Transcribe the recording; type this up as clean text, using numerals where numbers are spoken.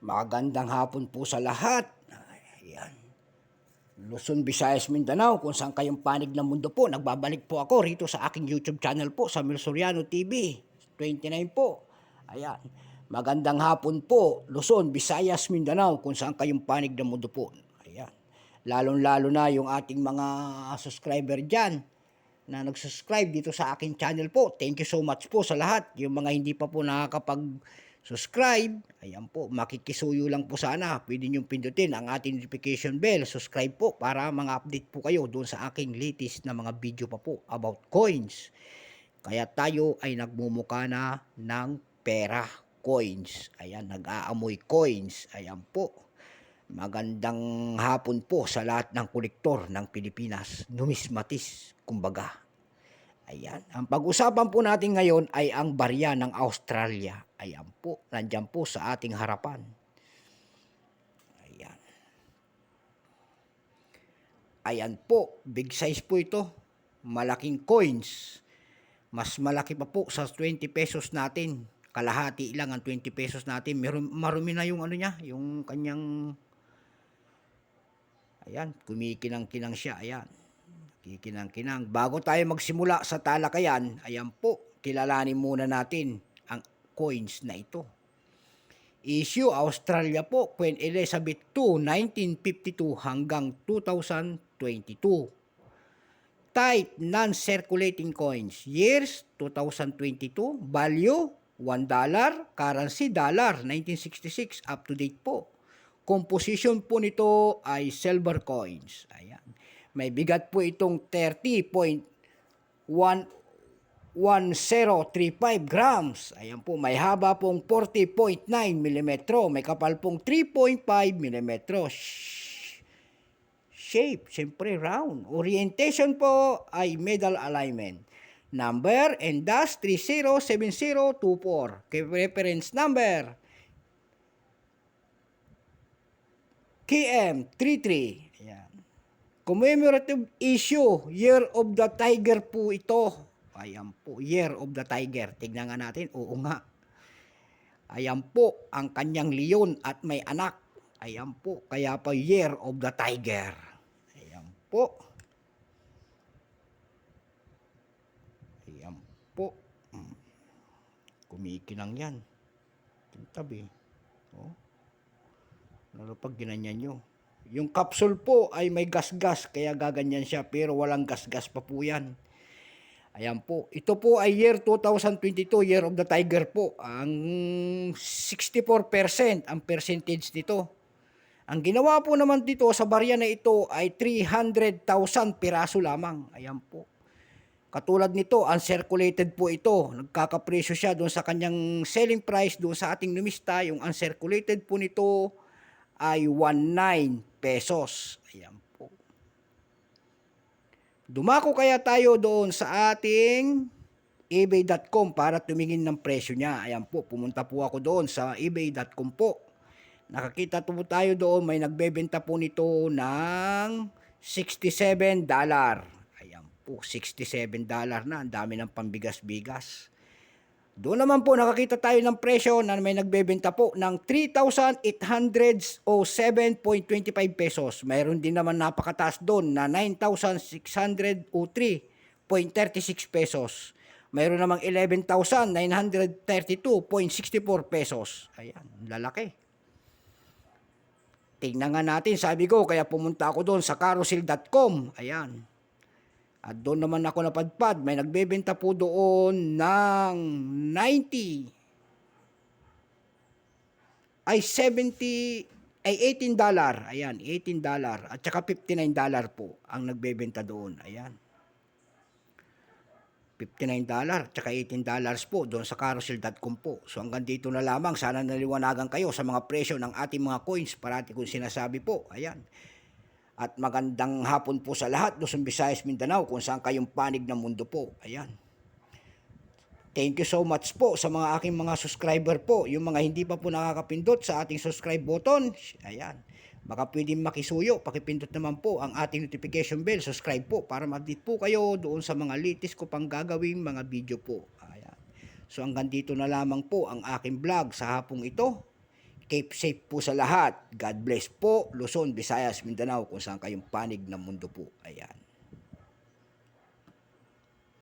Magandang hapon po sa lahat. Ayan. Luzon, Visayas, Mindanao, kung saan kayong panig ng mundo po. Nagbabalik po ako rito sa aking YouTube channel po, sa Mel Soriano TV. 29 po. Ayan. Magandang hapon po, Luzon, Visayas, Mindanao, kung saan kayong panig ng mundo po. Ayan. Lalong-lalo na yung ating mga subscriber dyan na nag-subscribe dito sa aking channel po. Thank you so much po sa lahat. Yung mga hindi pa po nakakapag-subscribe, ayan po, makikisuyo lang po sana. Pwede nyo pindutin ang ating notification bell. Subscribe po para mga update po kayo doon sa aking latest na mga video pa po about coins. Kaya tayo ay nagmumuka na ng pera, coins. Ayan, nag-aamoy coins. Ayan po. Magandang hapon po sa lahat ng kolektor ng Pilipinas, numismatis, kumbaga. Ayan. Ang pag-usapan po natin ngayon ay ang barya ng Australia. Ayan po, nandyan po sa ating harapan. Ayan. Ayan po, big size po ito. Malaking coins. Mas malaki pa po sa 20 pesos natin. Kalahati lang ang 20 pesos natin. Marumi na yung ano niya, yung kanyang. Ayan, kumikinang-kinang siya. Ayan. Kikinang-kinang. Bago tayo magsimula sa talakayan, ayan po, kilalanin muna natin ang coins na ito. Issue Australia po, Queen Elizabeth II, 1952 hanggang 2022. Type non-circulating coins. Years 2022. Value $1. Currency dollar 1966. Up to date po. Composition po nito ay silver coins. Ayan. May bigat po itong 30.1035 grams. Ayan po, may haba pong 40.9 mm. May kapal pong 3.5 mm. Shape, siyempre round. Orientation po ay medal alignment. Number and dash 307024. Reference number KM33. Ayan. Commemorative issue, Year of the Tiger po ito. Ayan po, Year of the Tiger. Tignan nga natin, oo nga. Ayan po, ang kanyang leon at may anak. Ayan po, kaya pa Year of the Tiger. Ayan po. Ayan po. Kumikinang yan. Tabi. Oh. Lalo pag ginanyan nyo. Yung capsule po ay may gas-gas, kaya gaganyan siya, pero walang gas-gas pa po yan. Ayan po. Ito po ay year 2022, Year of the Tiger po. Ang 64% ang percentage nito. Ang ginawa po naman dito sa barya na ito ay 300,000 piraso lamang. Ayan po. Katulad nito, uncirculated po ito. Nagkakapresyo siya doon sa kanyang selling price doon sa ating numista. Yung uncirculated po nito ay 19 pesos. Ayan po. Dumako kaya tayo doon sa ating ebay.com para tumingin ng presyo niya. Ayan po, pumunta po ako doon sa ebay.com po. Nakakita po tayo doon, may nagbebenta po nito ng $67. Ayan po, $67 na. Ang dami ng pambigas-bigas. Doon naman po nakakita tayo ng presyo na may nagbebenta po ng 3,807.25 pesos. Mayroon din naman napakataas doon na 9,603.36 pesos. Mayroon namang 11,932.64 pesos. Ayan, lalaki. Tingnan nga natin, sabi ko, kaya pumunta ako doon sa carousel.com. Ayan. At doon naman ako napadpad, may nagbebenta po doon ng 90 ay 70 ay $18. Ayan, $18 at saka $59 po ang nagbebenta doon. Ayan. $59 at saka $18 po doon sa carousel.com po. So hanggang dito na lamang, sana naliwanagan kayo sa mga presyo ng ating mga coins parati kong sinasabi po. Ayan. At magandang hapon po sa lahat, Luzon, Visayas, Mindanao, kung saan kayong panig ng mundo po. Ayan. Thank you so much po sa mga aking mga subscriber po. Yung mga hindi pa po nakakapindot sa ating subscribe button, ayan. Baka pwedeng makisuyo, pakipindot naman po ang ating notification bell, subscribe po para ma-update po kayo doon sa mga latest ko pang gagawing mga video po. Ayan. So hanggang dito na lamang po ang aking vlog sa hapong ito. Keep safe po sa lahat. God bless po, Luzon, Visayas, Mindanao, kung saan kayong panig ng mundo po. Ayan.